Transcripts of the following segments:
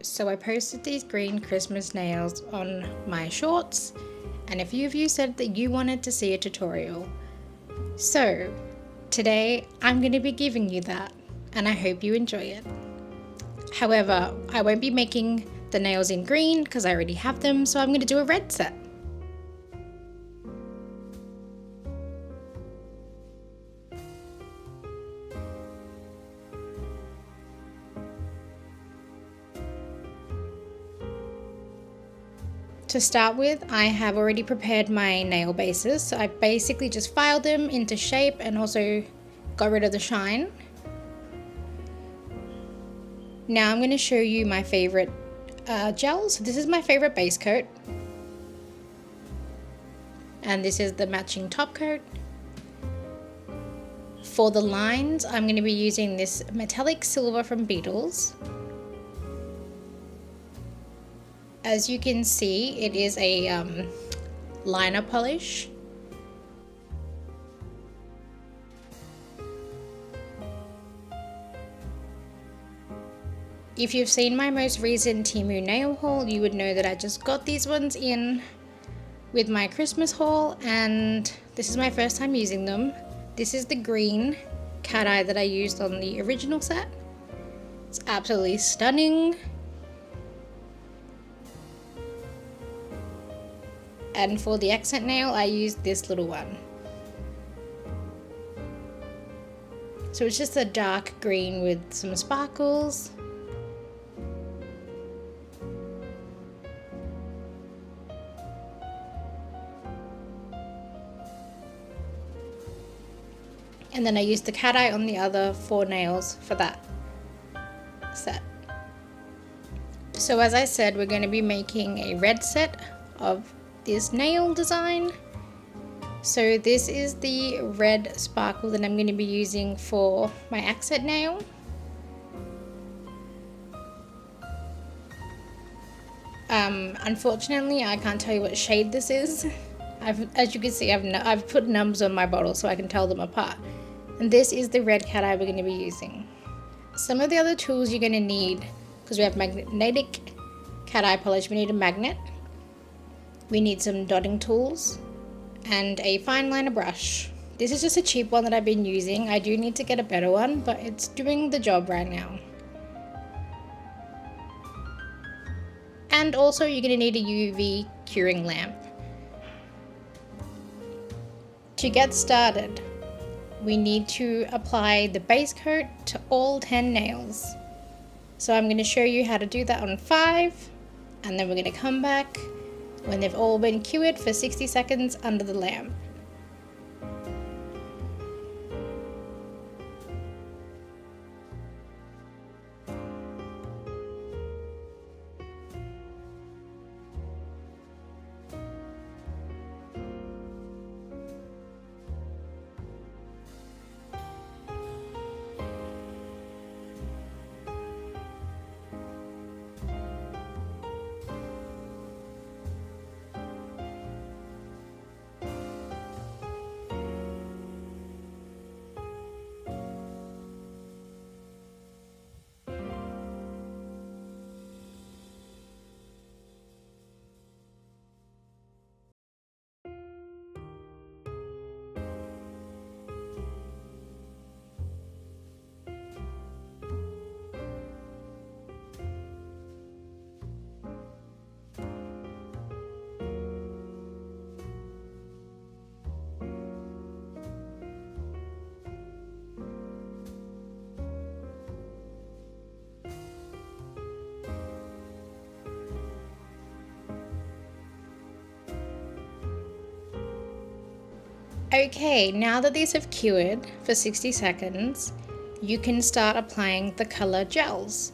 So I posted these green Christmas nails on my shorts, and a few of you said that you wanted to see a tutorial. So today I'm going to be giving you that, and I hope you enjoy it. However, I won't be making the nails in green because I already have them, so I'm going to do a red set. To start with, I have already prepared my nail bases, so I basically just filed them into shape and also got rid of the shine. Now I'm going to show you my favorite gels. This is my favorite base coat, and this is the matching top coat. For the lines, I'm going to be using this metallic silver from Beetles. As you can see, it is a liner polish. If you've seen my most recent Temu nail haul, you would know that I just got these ones in with my Christmas haul, and this is my first time using them. This is the green cat eye that I used on the original set. It's absolutely stunning. And for the accent nail, I used this little one. So it's just a dark green with some sparkles. And then I used the cat eye on the other 4 nails for that set. So as I said, we're going to be making a red set of this nail design. So this is the red sparkle that I'm going to be using for my accent nail. Unfortunately, I can't tell you what shade this is. As you can see, I've put numbers on my bottle so I can tell them apart. And this is the red cat eye we're going to be using. Some of the other tools you're going to need, because we have magnetic cat eye polish, we need a magnet. We need some dotting tools and a fine liner brush. This is just a cheap one that I've been using. I do need to get a better one, but it's doing the job right now. And also you're going to need a UV curing lamp. To get started, we need to apply the base coat to all 10 nails. So I'm going to show you how to do that on 5, and then we're going to come back when they've all been cured for 60 seconds under the lamp. Okay, now that these have cured for 60 seconds, you can start applying the color gels.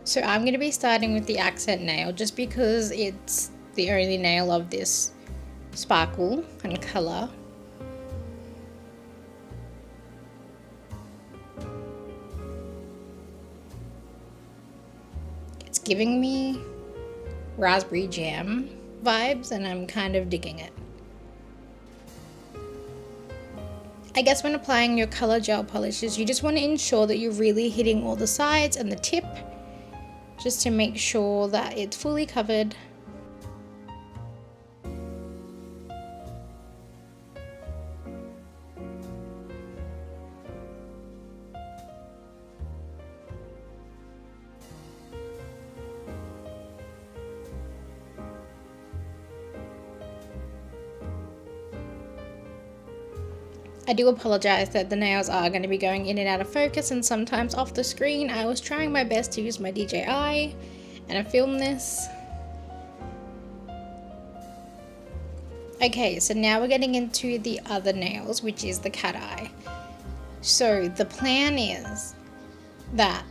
So I'm going to be starting with the accent nail just because it's the only nail of this sparkle and color. It's giving me raspberry jam vibes and I'm kind of digging it. I guess when applying your color gel polishes, you just want to ensure that you're really hitting all the sides and the tip, just to make sure that it's fully covered. I do apologize that the nails are going to be going in and out of focus and sometimes off the screen. I was trying my best to use my DJI and I filmed this. Okay, so now we're getting into the other nails, which is the cat eye. So the plan is that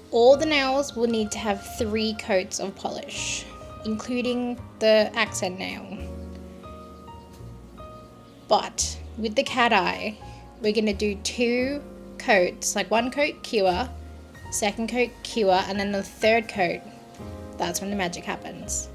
all the nails will need to have 3 coats of polish, including the accent nail. But with the cat eye, we're going to do 2 coats, like 1 coat cure, 2nd coat cure, and then the 3rd coat, that's when the magic happens.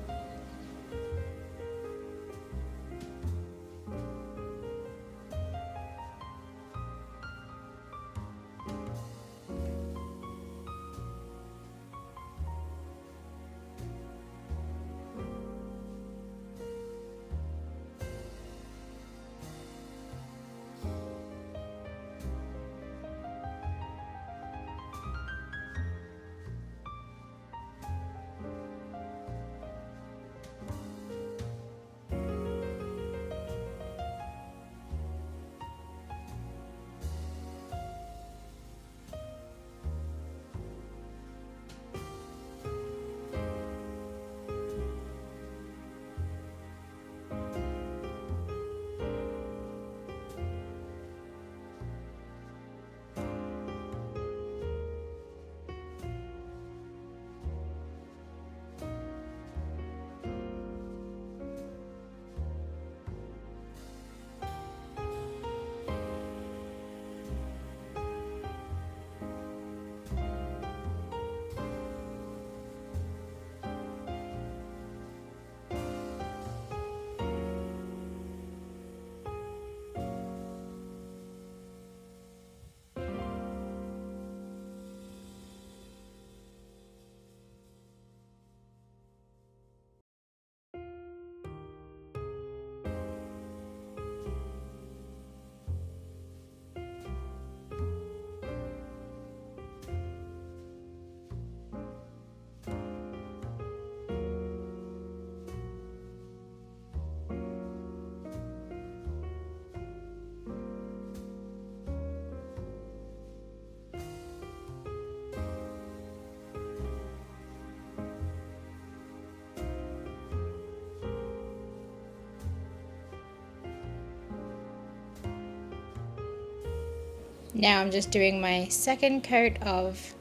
Now I'm just doing my 2nd coat of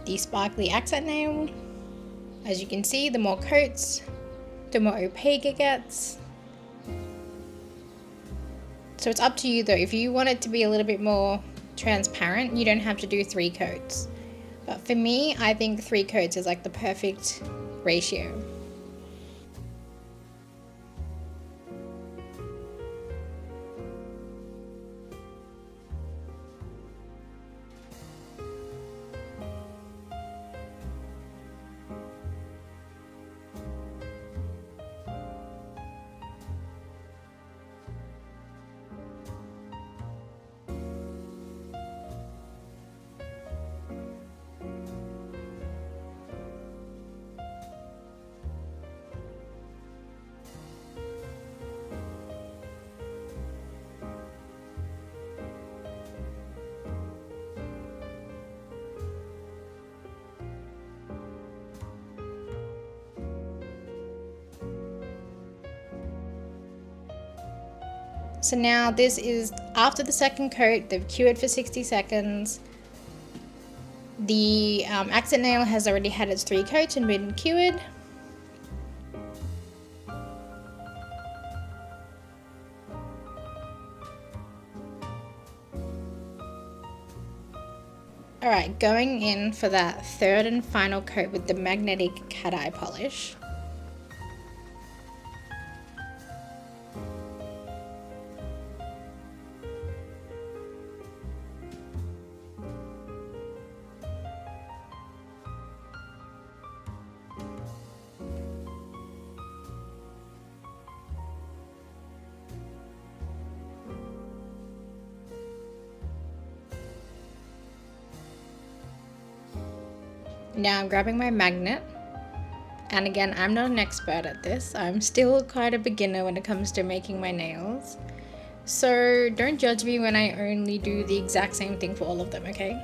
the sparkly accent nail. As you can see, the more coats, the more opaque it gets. So it's up to you though. If you want it to be a little bit more transparent, you don't have to do 3 coats. But for me, I think 3 coats is like the perfect ratio. So now this is after the 2nd coat, they've cured for 60 seconds. The accent nail has already had its 3 coats and been cured. Alright, going in for that 3rd and final coat with the magnetic cat eye polish. Now I'm grabbing my magnet. And again, I'm not an expert at this. I'm still quite a beginner when it comes to making my nails. So don't judge me when I only do the exact same thing for all of them, okay?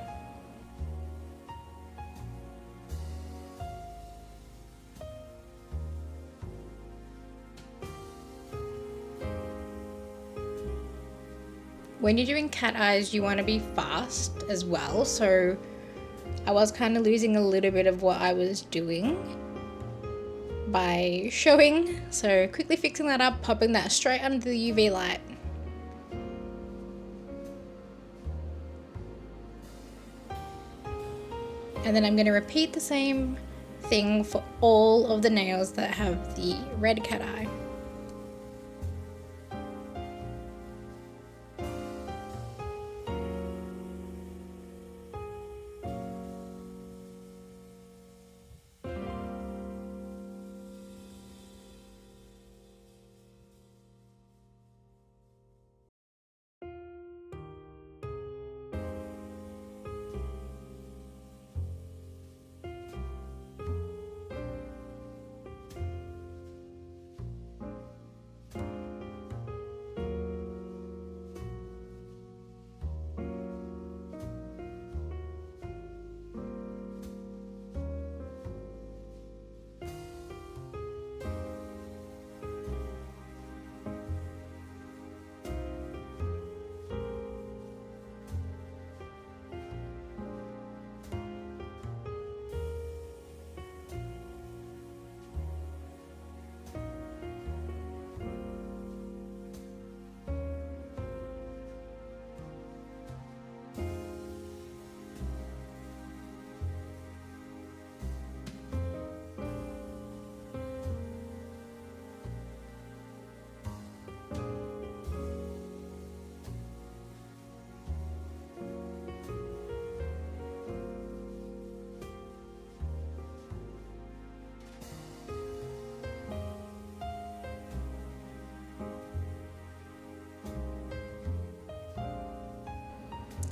When you're doing cat eyes, you want to be fast as well. So I was kind of losing a little bit of what I was doing by showing. So quickly fixing that up, popping that straight under the UV light. And then I'm going to repeat the same thing for all of the nails that have the red cat eye.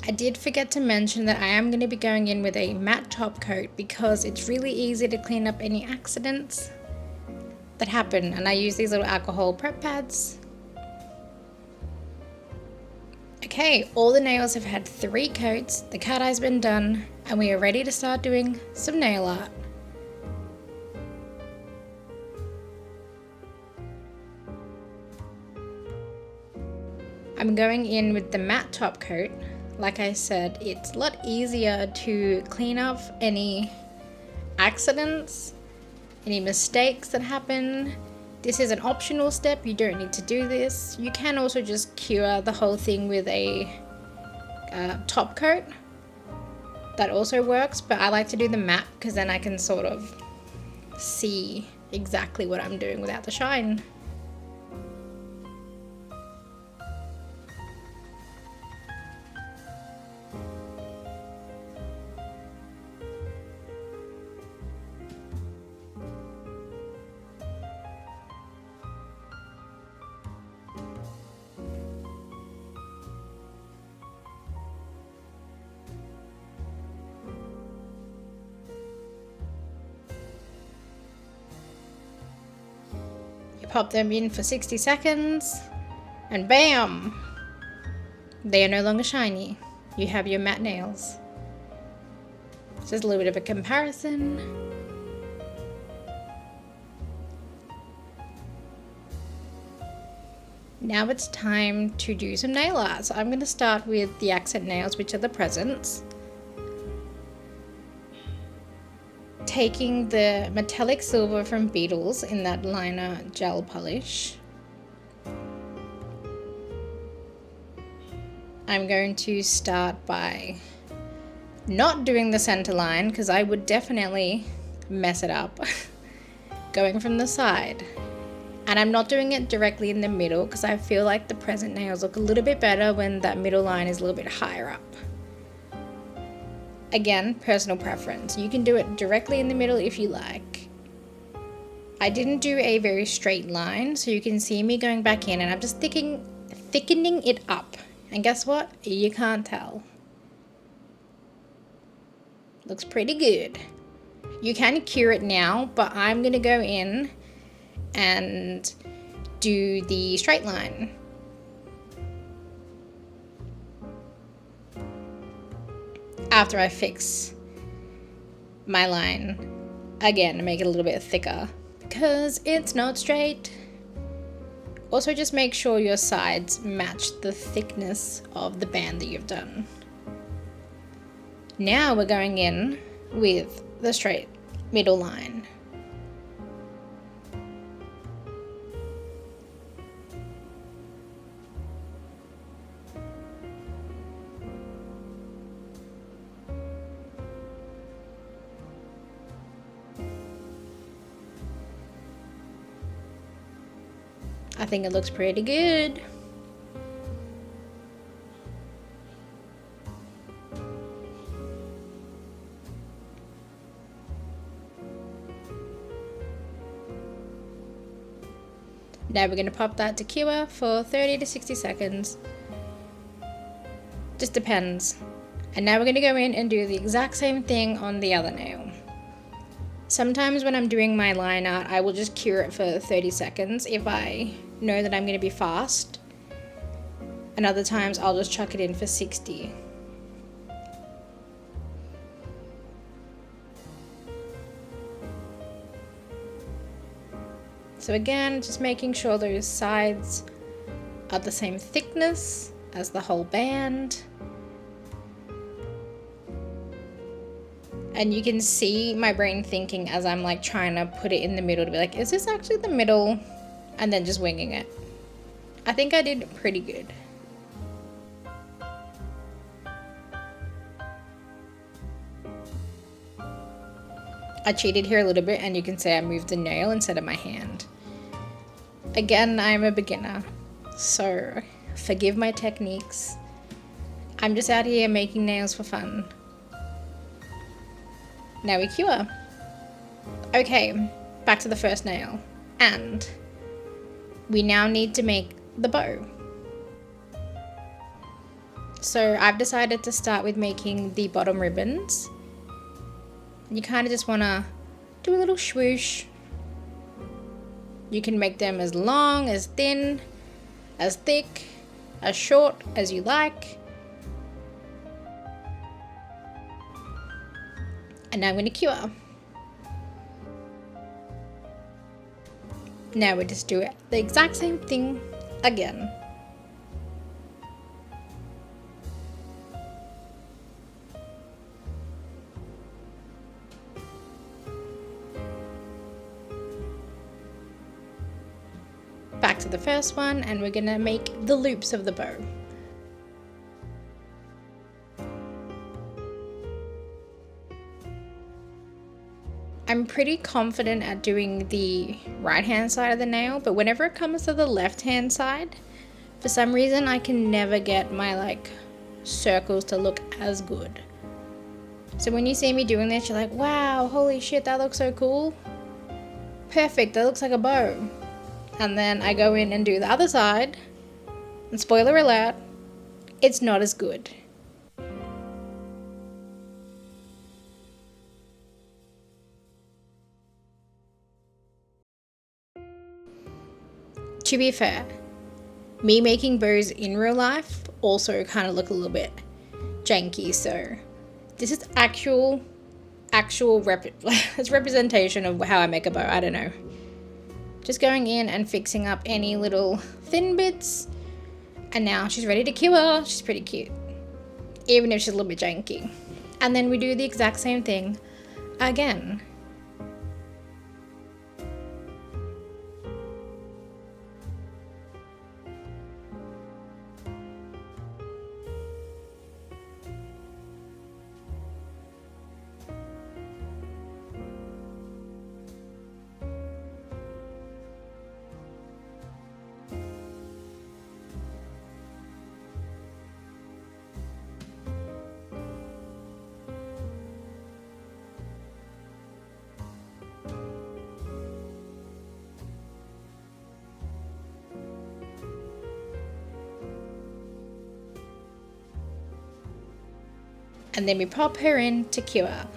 I did forget to mention that I am going to be going in with a matte top coat because it's really easy to clean up any accidents that happen, and I use these little alcohol prep pads. Okay, all the nails have had 3 coats, the cat eye's been done, and we are ready to start doing some nail art. I'm going in with the matte top coat. Like I said, it's a lot easier to clean up any accidents, any mistakes that happen. This is an optional step, you don't need to do this. You can also just cure the whole thing with a top coat. That also works, but I like to do the matte because then I can sort of see exactly what I'm doing without the shine. Pop them in for 60 seconds and bam! They are no longer shiny. You have your matte nails. Just a little bit of a comparison. Now it's time to do some nail art. So I'm going to start with the accent nails, which are the presents. Taking the metallic silver from Beetles in that liner gel polish. I'm going to start by not doing the center line because I would definitely mess it up. Going from the side. And I'm not doing it directly in the middle because I feel like the present nails look a little bit better when that middle line is a little bit higher up. Again, personal preference. You can do it directly in the middle if you like. I didn't do a very straight line, so you can see me going back in and I'm just thickening it up. And guess what? You can't tell. Looks pretty good. You can cure it now, but I'm going to go in and do the straight line. After I fix my line again to make it a little bit thicker because it's not straight. Also, just make sure your sides match the thickness of the band that you've done. Now we're going in with the straight middle line. I think it looks pretty good. Now we're going to pop that to cure for 30 to 60 seconds. Just depends. And now we're going to go in and do the exact same thing on the other nail. Sometimes when I'm doing my line art, I will just cure it for 30 seconds if I know that I'm going to be fast. And other times I'll just chuck it in for 60. So again, just making sure those sides are the same thickness as the whole band. And you can see my brain thinking as I'm like trying to put it in the middle to be like, is this actually the middle? And then just winging it. I think I did pretty good. I cheated here a little bit and you can say I moved the nail instead of my hand. Again, I'm a beginner, so forgive my techniques. I'm just out here making nails for fun. Now we cure. Okay, back to the first nail. And we now need to make the bow. So I've decided to start with making the bottom ribbons. You kind of just want to do a little swoosh. You can make them as long, as thin, as thick, as short as you like. And now I'm going to cure. Now we just do it the exact same thing again. Back to the first one, and we're gonna make the loops of the bow. I'm pretty confident at doing the right hand side of the nail, but whenever it comes to the left hand side, for some reason I can never get my like circles to look as good. So when you see me doing this, you're like, wow, holy shit, that looks so cool. Perfect, that looks like a bow. And then I go in and do the other side, and spoiler alert, it's not as good. To be fair, me making bows in real life also kind of look a little bit janky, so this is actual it's representation of how I make a bow. I don't know. Just going in and fixing up any little thin bits. And now she's ready to cure. She's pretty cute, even if she's a little bit janky. And then we do the exact same thing again. And then we pop her in to cure.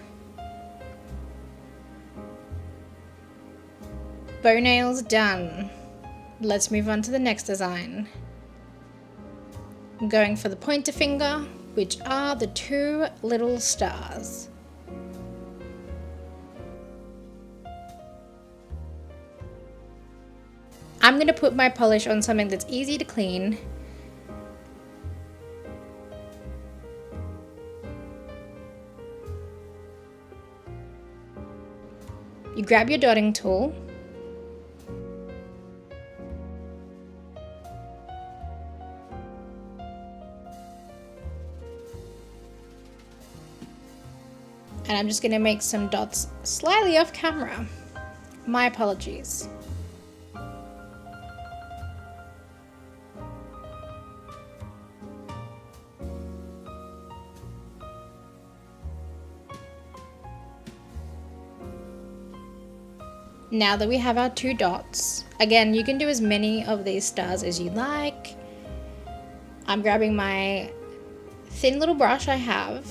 Bow nails done. Let's move on to the next design. I'm going for the pointer finger, which are the two little stars. I'm going to put my polish on something that's easy to clean. You grab your dotting tool. And I'm just going to make some dots slightly off camera. My apologies. Now that we have our two dots, again, you can do as many of these stars as you like. I'm grabbing my thin little brush I have,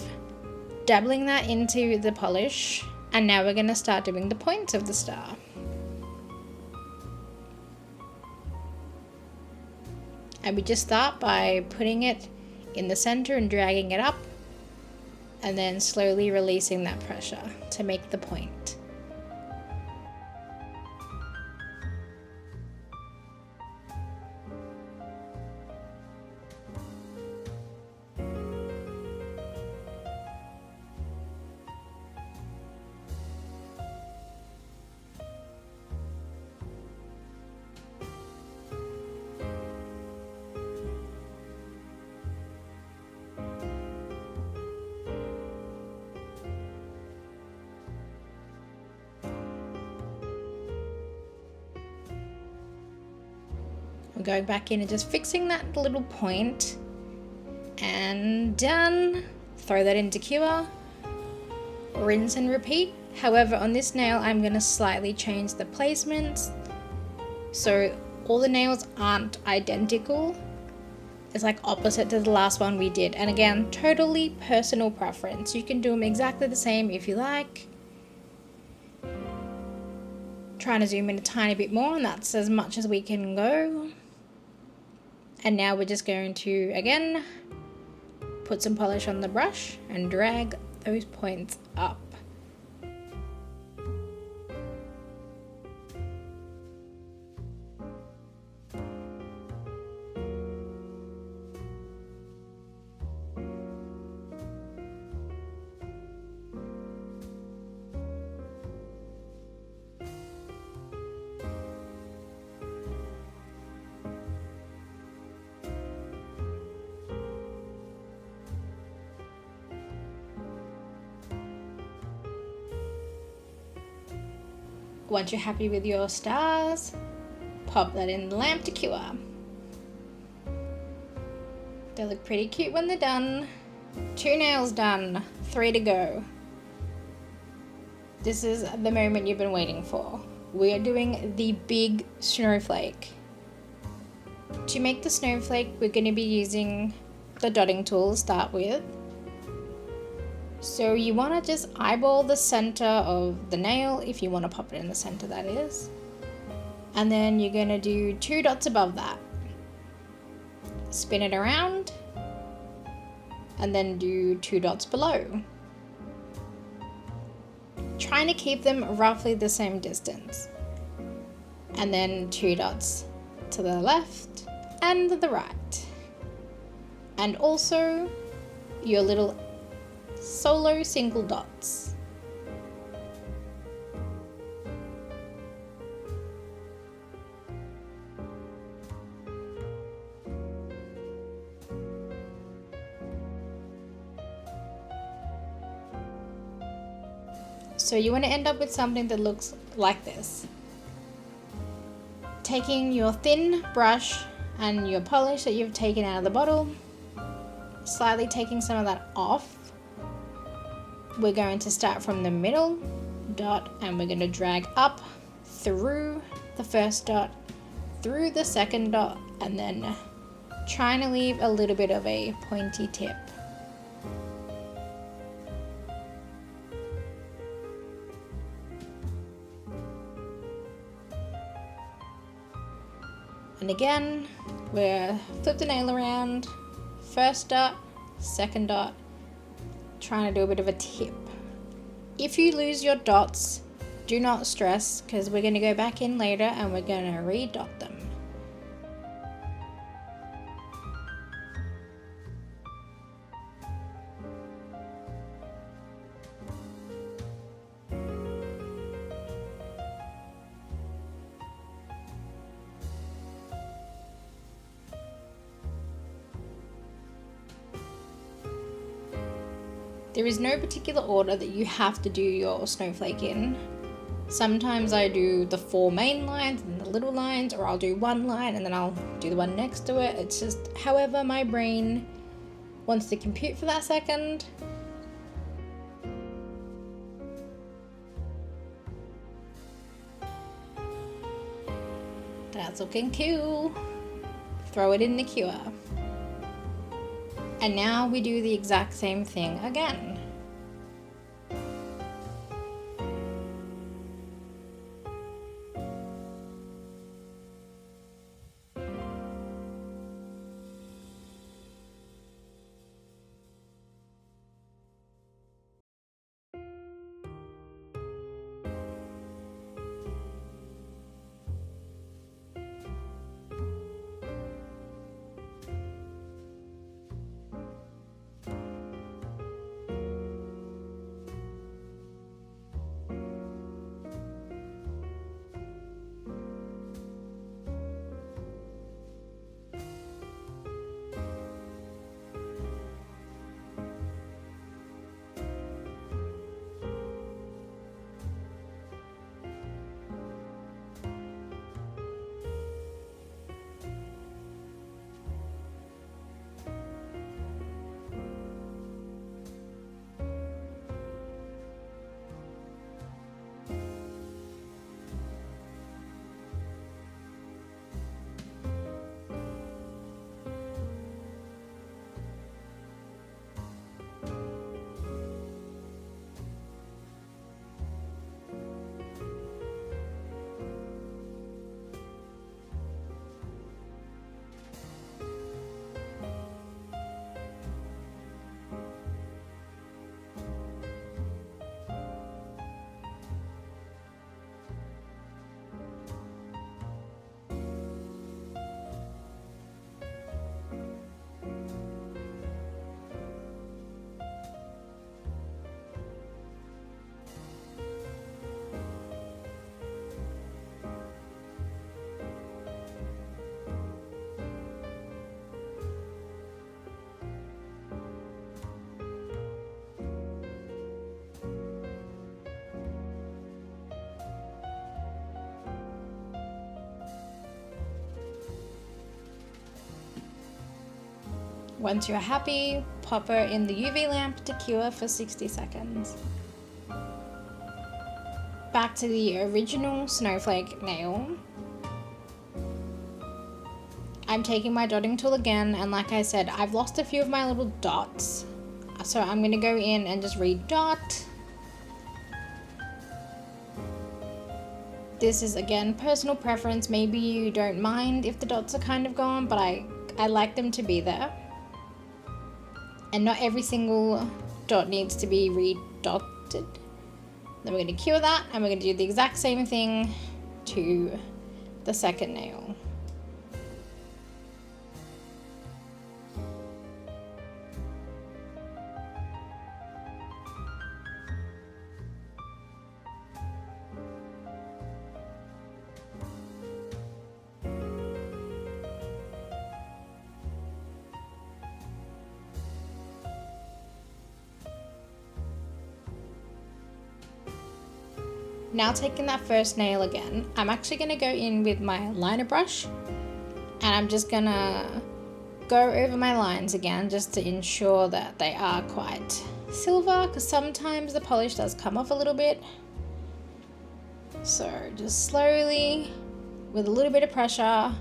dabbling that into the polish, and now we're going to start doing the points of the star. And we just start by putting it in the center and dragging it up, and then slowly releasing that pressure to make the point. I'm going back in and just fixing that little point, and done. Throw that into cure, rinse and repeat. However, on this nail I'm going to slightly change the placements so all the nails aren't identical. It's like opposite to the last one we did, and again, totally personal preference. You can do them exactly the same if you like. Trying to zoom in a tiny bit more, and that's as much as we can go. And now we're just going to, again, put some polish on the brush and drag those points up. Once you're happy with your stars, pop that in the lamp to cure. They look pretty cute when they're done. 2 nails done, 3 to go. This is the moment you've been waiting for. We are doing the big snowflake. To make the snowflake, we're going to be using the dotting tool to start with. So you want to just eyeball the center of the nail, if you want to pop it in the center, that is. And then you're going to do 2 dots above that. Spin it around, and then do 2 dots below. Trying to keep them roughly the same distance. And then 2 dots to the left and the right. And also your little solo single dots. So you want to end up with something that looks like this. Taking your thin brush and your polish that you've taken out of the bottle, slightly taking some of that off. We're going to start from the middle dot, and we're going to drag up through the first dot, through the second dot, and then trying to leave a little bit of a pointy tip. And again, we'll flip the nail around, first dot, second dot, trying to do a bit of a tip. If you lose your dots, do not stress, because we're going to go back in later and we're going to re-dot them. There is no particular order that you have to do your snowflake in. Sometimes I do the 4 main lines and the little lines, or I'll do one line and then I'll do the one next to it. It's just however my brain wants to compute for that second. That's looking cool. Throw it in the cure. And now we do the exact same thing again. Once you're happy, pop her in the UV lamp to cure for 60 seconds. Back to the original snowflake nail. I'm taking my dotting tool again, and like I said, I've lost a few of my little dots. So I'm going to go in and just re-dot. This is again personal preference. Maybe you don't mind if the dots are kind of gone, but I like them to be there. And not every single dot needs to be re-dotted. Then we're going to cure that, and we're going to do the exact same thing to the second nail. Now taking that first nail again, I'm actually going to go in with my liner brush, and I'm just going to go over my lines again just to ensure that they are quite silver, because sometimes the polish does come off a little bit. So just slowly, with a little bit of pressure,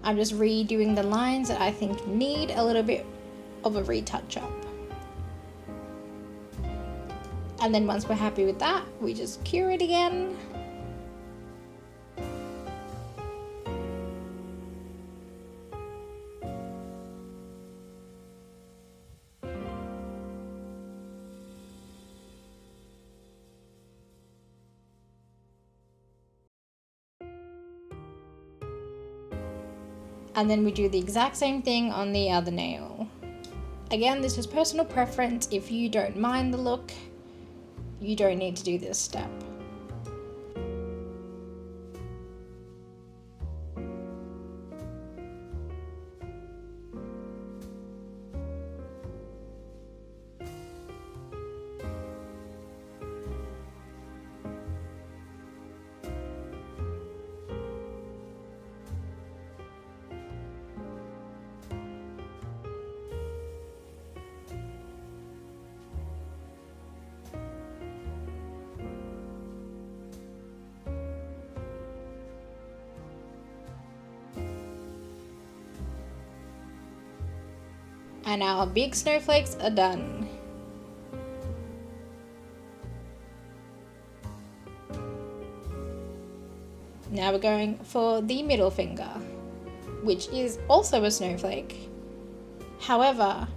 I'm just redoing the lines that I think need a little bit of a retouch up. And then once we're happy with that, we just cure it again. And then we do the exact same thing on the other nail. Again, this is personal preference. If you don't mind the look, you don't need to do this step. And our big snowflakes are done. Now we're going for the middle finger, which is also a snowflake. However,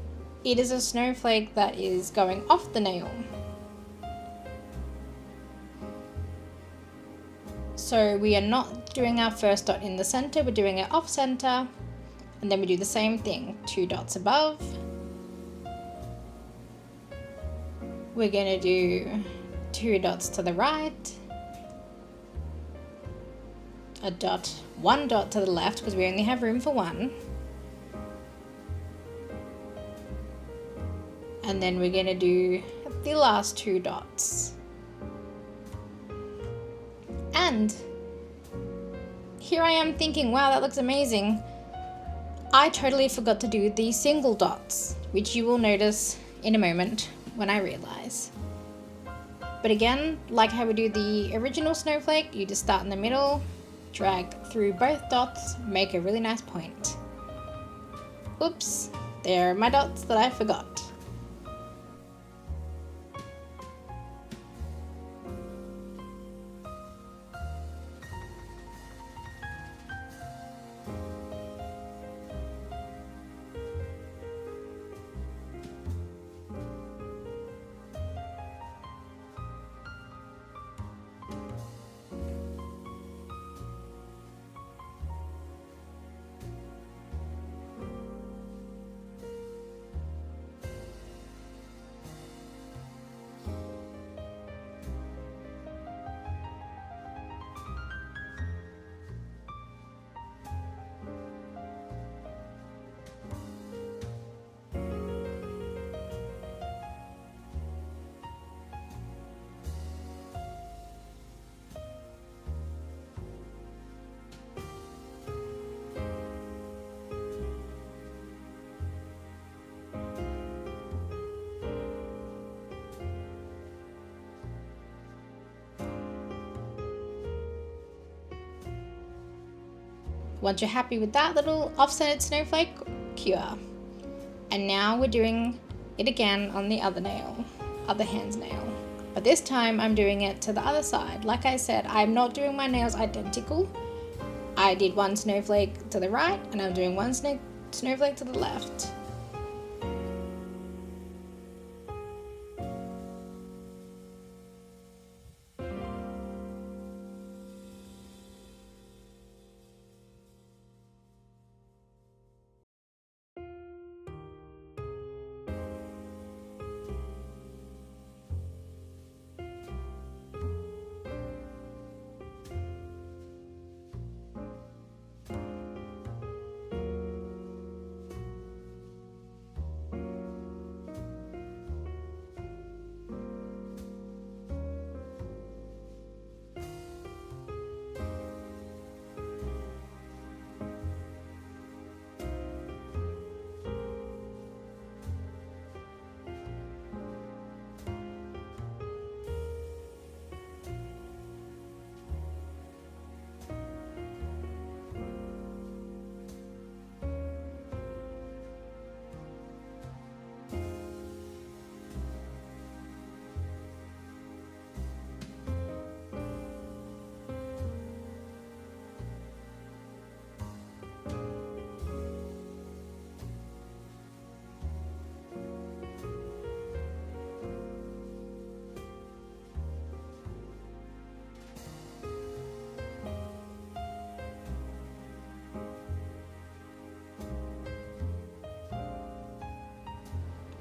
it is a snowflake that is going off the nail. So we are not doing our first dot in the center, we're doing it off center. And then we do the same thing, 2 dots above. We're gonna do 2 dots to the right. A dot, 1 dot to the left because we only have room for 1. And then we're gonna do the last 2 dots. And here I am thinking, wow, that looks amazing. I totally forgot to do the single dots, which you will notice in a moment when I realize. But again, like how we do the original snowflake, you just start in the middle, drag through both dots, make a really nice point. Oops, there are my dots that I forgot. Once you're happy with that little off-centered snowflake, cure. And now we're doing it again on the other nail, other hand's nail. But this time I'm doing it to the other side. Like I said, I'm not doing my nails identical. I did 1 snowflake to the right and I'm doing 1 snowflake to the left.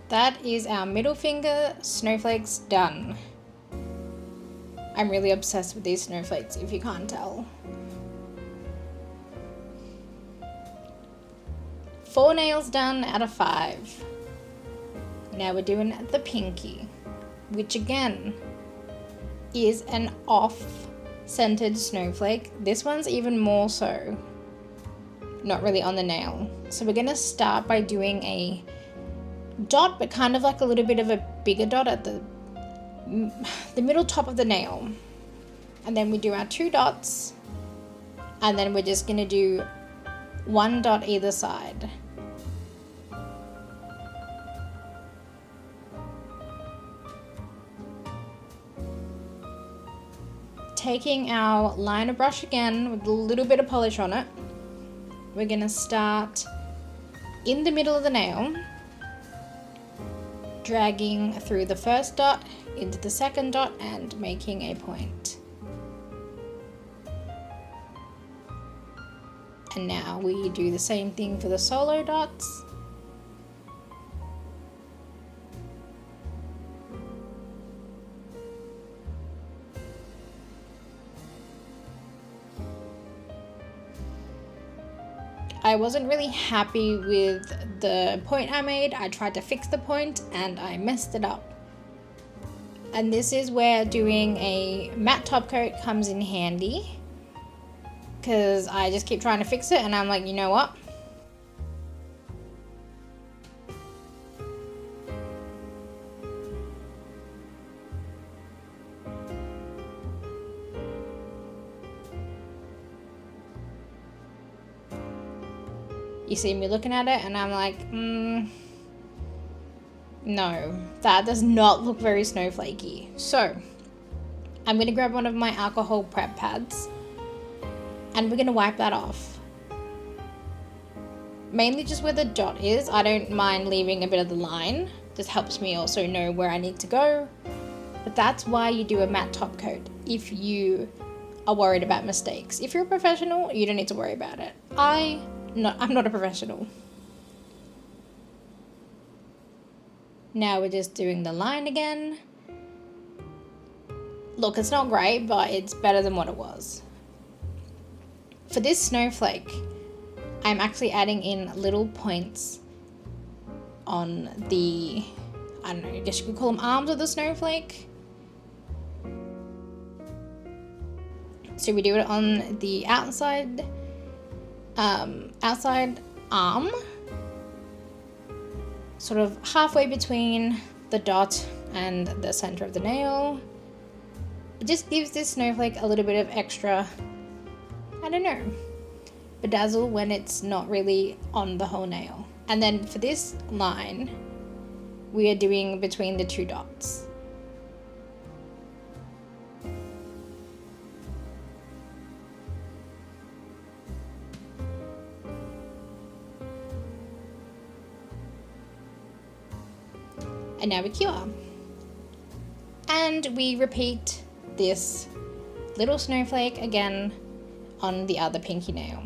That is our middle finger snowflakes done. I'm really obsessed with these snowflakes, if you can't tell. 4 nails done out of 5. Now we're doing the pinky, which again is an off-centered snowflake. This one's even more so not really on the nail. So we're gonna start by doing a dot, but kind of like a little bit of a bigger dot at the middle top of the nail. And then we do our 2 dots, and then we're just gonna do 1 dot either side. Taking our liner brush again with a little bit of polish on it, we're gonna start in the middle of the nail, dragging through the first dot into the second dot and making a point. And now we do the same thing for the solo dots. I wasn't really happy with the point I made. I tried to fix the point and I messed it up. And this is where doing a matte top coat comes in handy, because I just keep trying to fix it and I'm like, you know what? You see me looking at it and I'm like, no, that does not look very snowflakey. So I'm going to grab one of my alcohol prep pads and we're going to wipe that off. Mainly just where the dot is. I don't mind leaving a bit of the line. This helps me also know where I need to go. But that's why you do a matte top coat, if you are worried about mistakes. If you're a professional, you don't need to worry about it. I'm not a professional. Now we're just doing the line again. Look, it's not great, but it's better than what it was. For this snowflake, I'm actually adding in little points on the, I don't know, I guess you could call them arms of the snowflake. So we do it on the outside arm, sort of halfway between the dot and the center of the nail. It just gives this snowflake a little bit of extra, I don't know, bedazzle when it's not really on the whole nail. And then for this line, we are doing between the 2 dots. And now we cure. And we repeat this little snowflake again on the other pinky nail.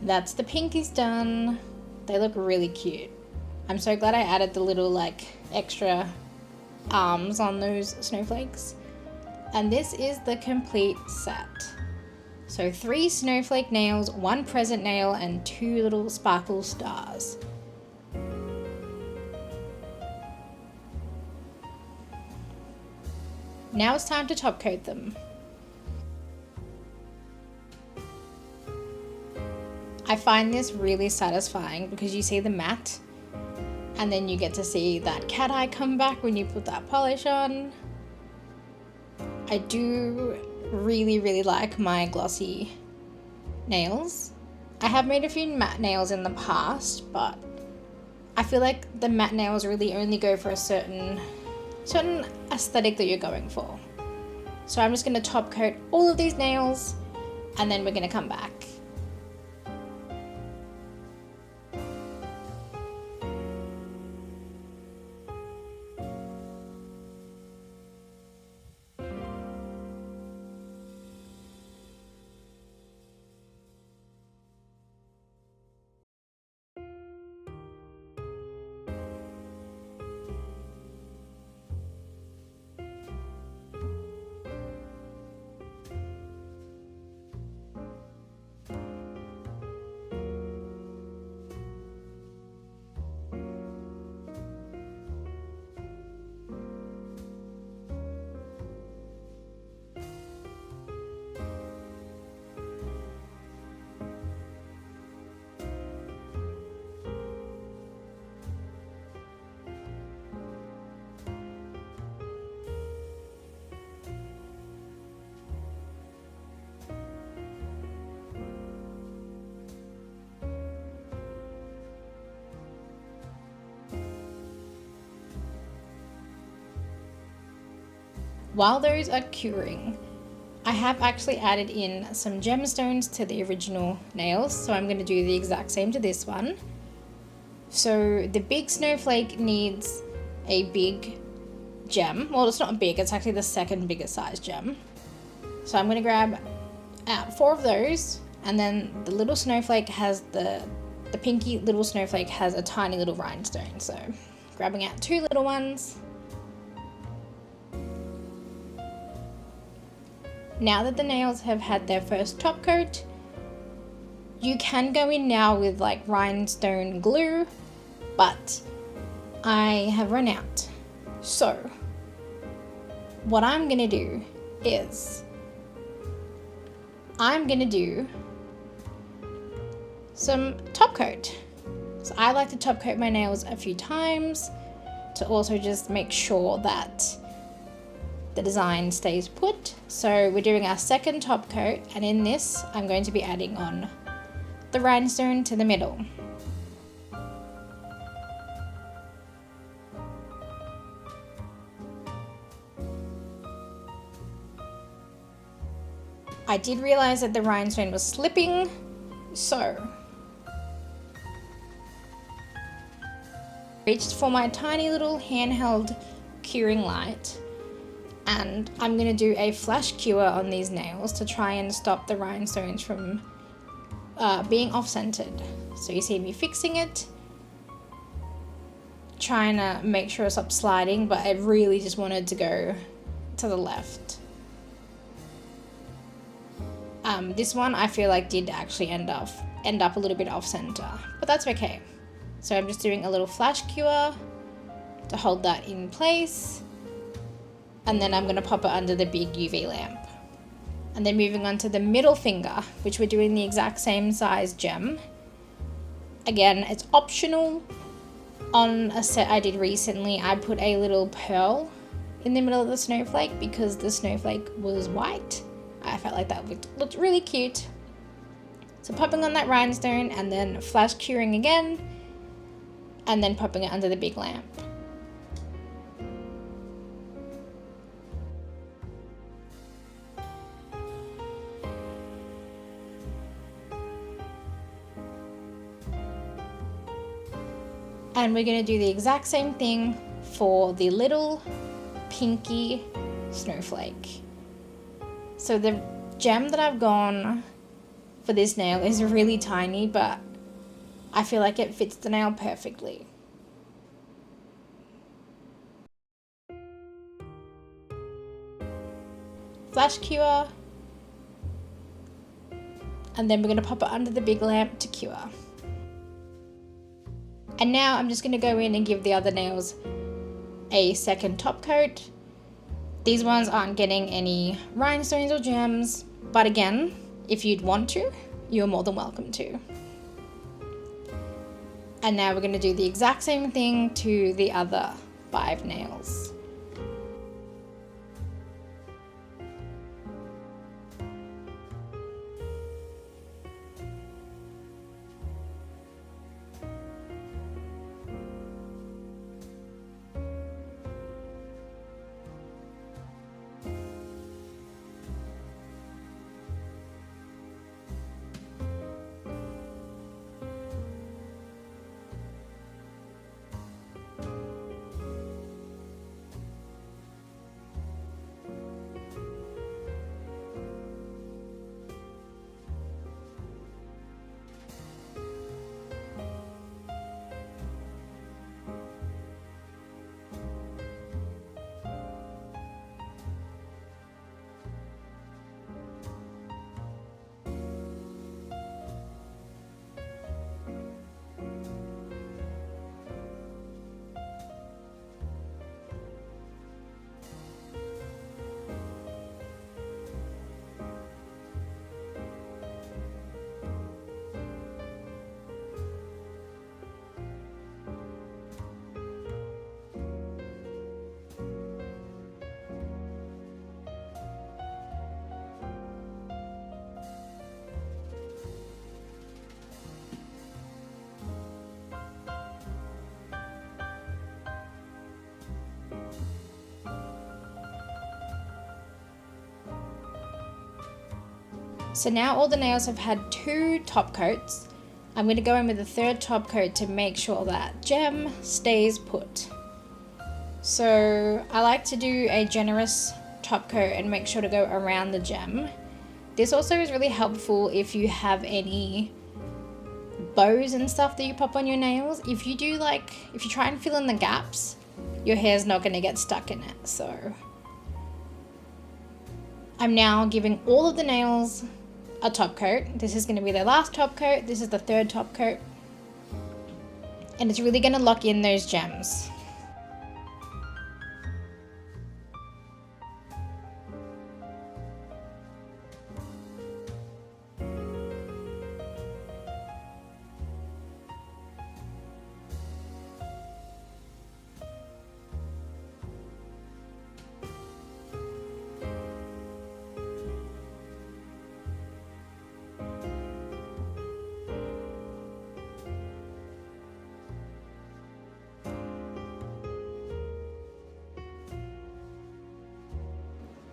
That's the pinkies done. They look really cute. I'm so glad I added the little like extra arms on those snowflakes. And this is the complete set. So 3 snowflake nails, 1 present nail, and 2 little sparkle stars. Now it's time to top coat them. I find this really satisfying because you see the matte and then you get to see that cat eye come back when you put that polish on. I do really like my glossy nails. I have made a few matte nails in the past, but I feel like the matte nails really only go for a certain aesthetic that you're going for. So I'm just going to top coat all of these nails and then we're going to come back. While those are curing, I have actually added in some gemstones to the original nails, so I'm going to do the exact same to this one. So the big snowflake needs a big gem. Well, it's not big, it's actually the second biggest size gem. So I'm going to grab 4 of those, and then the little snowflake has the pinky little snowflake has a tiny little rhinestone. So grabbing out 2 little ones. Now that the nails have had their first top coat, you can go in now with like rhinestone glue, but I have run out. So what I'm gonna do is I'm gonna do some top coat. So I like to top coat my nails a few times to also just make sure that the design stays put. So we're doing our second top coat, and in this I'm going to be adding on the rhinestone to the middle. I did realize that the rhinestone was slipping, so reached for my tiny little handheld curing light, and I'm going to do a flash cure on these nails to try and stop the rhinestones from being off-centered. So you see me fixing it, trying to make sure it stops sliding, but I really just wanted to go to the left. This one I feel like did actually end up a little bit off-center, but that's okay. So I'm just doing a little flash cure to hold that in place. And then I'm going to pop it under the big UV lamp. And then moving on to the middle finger, which we're doing the exact same size gem. Again, it's optional. On a set I did recently, I put a little pearl in the middle of the snowflake because the snowflake was white. I felt like that looked really cute. So popping on that rhinestone and then flash curing again, and then popping it under the big lamp. And we're going to do the exact same thing for the little pinky snowflake. So the gem that I've gone for this nail is really tiny, but I feel like it fits the nail perfectly. Flash cure, and then we're going to pop it under the big lamp to cure. And now I'm just going to go in and give the other nails a second top coat. These ones aren't getting any rhinestones or gems, but again, if you'd want to, you're more than welcome to. And now we're going to do the exact same thing to the other 5 nails. So now all the nails have had 2 top coats. I'm going to go in with a 3rd top coat to make sure that gem stays put. So I like to do a generous top coat and make sure to go around the gem. This also is really helpful if you have any bows and stuff that you pop on your nails. If you try and fill in the gaps, your hair's not going to get stuck in it. So I'm now giving all of the nails a top coat. This is going to be their last top coat. This is the 3rd top coat. And it's really going to lock in those gems.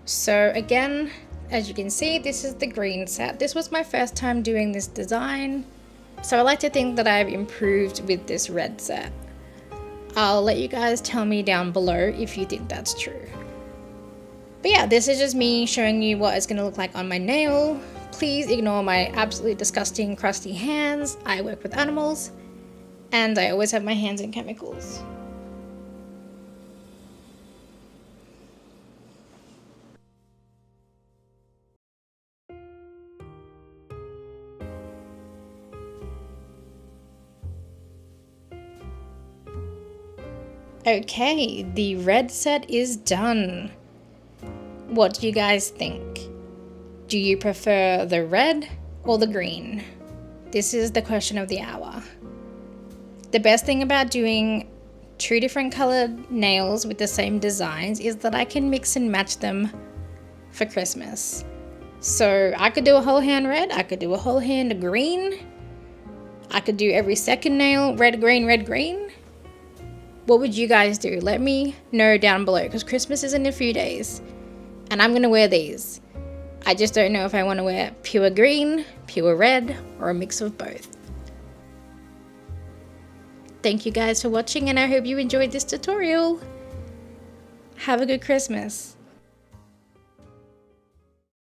So again, as you can see, this is the green set. This was my first time doing this design, so I like to think that I've improved with this red set. I'll let you guys tell me down below if you think that's true. But yeah, this is just me showing you what it's going to look like on my nail. Please ignore my absolutely disgusting crusty hands. I work with animals and I always have my hands in chemicals. Okay, the red set is done. What do you guys think? Do you prefer the red or the green? This is the question of the hour. The best thing about doing 2 different colored nails with the same designs is that I can mix and match them for Christmas. So I could do a whole hand red, I could do a whole hand green, I could do every second nail red, green, red, green. What would you guys do? Let me know down below, because Christmas is in a few days and I'm gonna wear these. I just don't know if I want to wear pure green, pure red, or a mix of both. Thank you guys for watching and I hope you enjoyed this tutorial. Have a good Christmas.